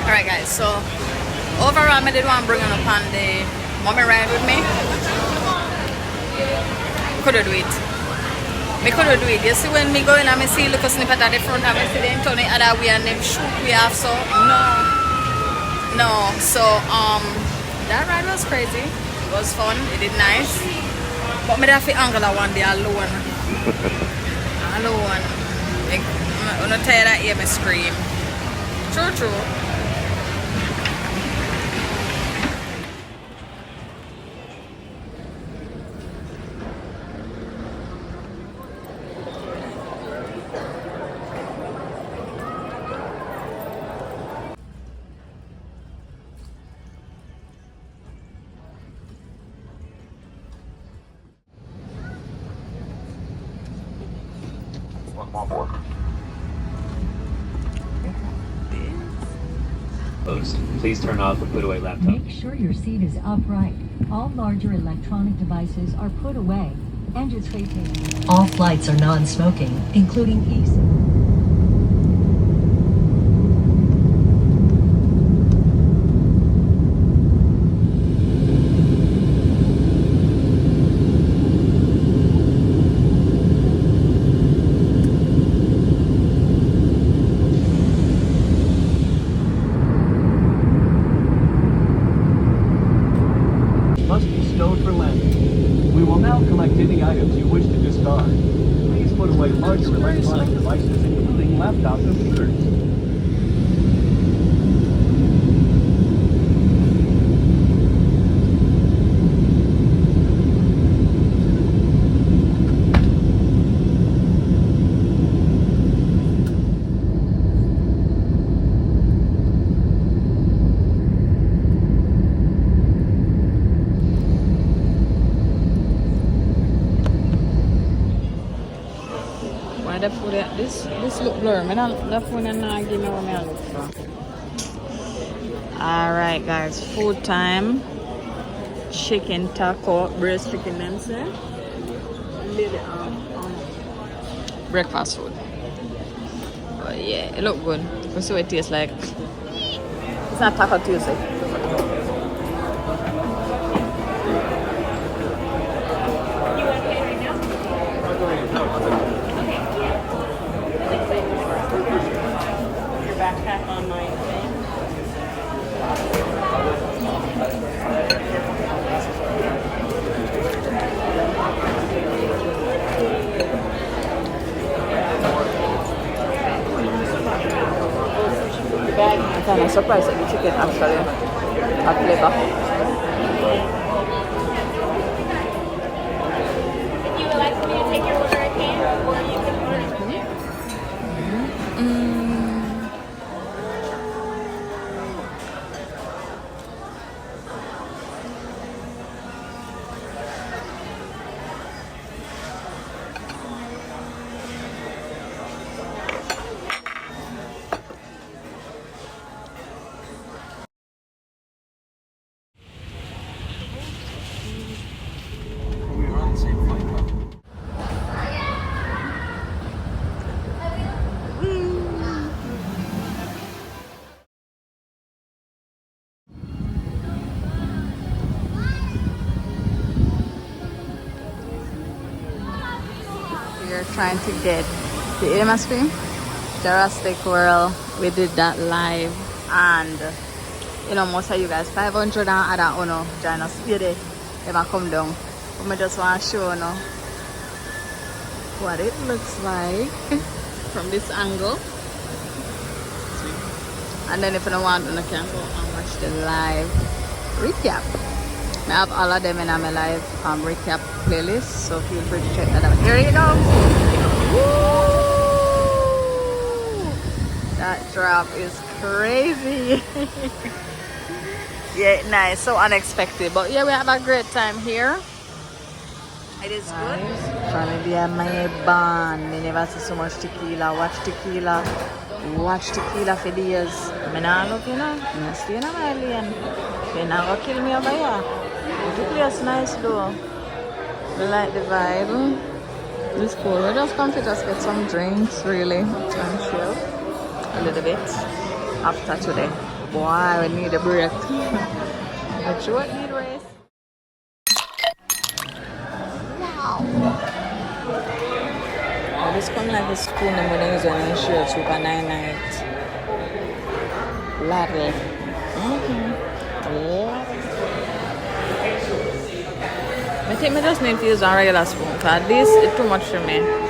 Alright guys, so overall I did want to bring on upon the mommy ride with me. Couldn't do it. Me couldn't do it. You see when me go in and me see look a snippet at the front and me see them turn the other way and them shoot we have, so no. So that ride was crazy. It was fun, it did nice. But me have to angle that one day alone. Like, I'm not tired of hear me scream. True. Please turn off or put away laptop. Make sure your seat is upright. All larger electronic devices are put away, and your tray table. All flights are non-smoking, including e-cigarettes. Any items you wish to discard. Please put away larger electronic devices, including laptop computers. This look blur. The phone and not give me what I look for. Alright guys, food time. Chicken taco, breast chicken them say. Little breakfast food. But yeah, it look good. Let's see what it tastes like. It's not Taco Tuesday. Backpack on my thing. I'm kind of surprised that the chicken actually had flavor. If you would like for me to take your order again, or you can order it from there. We're trying to get the atmosphere, Jurassic World. We did that live, and you know, most of you guys 500 and other uno join us here they ever come down. But I just want to show you what it looks like from this angle. And then if you don't want, you can go and watch the live recap. I have all of them in my live recap playlist, so feel free to check that out. Here you go. Woo! That drop is crazy. Yeah, nice, so unexpected. But yeah, we have a great time here. It is good. Trying to be at my band. I never see so much tequila. Watch tequila for days. I'm not looking at it. I'm staying in my lane. They're not going to kill me over here. The place nice though. We like the vibe. It's cool. We just come to just get some drinks really and chill a little bit after today. Boy, we need a break. But you what need rest? Wow. Oh, this come like a spoon and when I use on your shirt super night. Ladle. I think I just need to use a regular spoon because this is too much for me.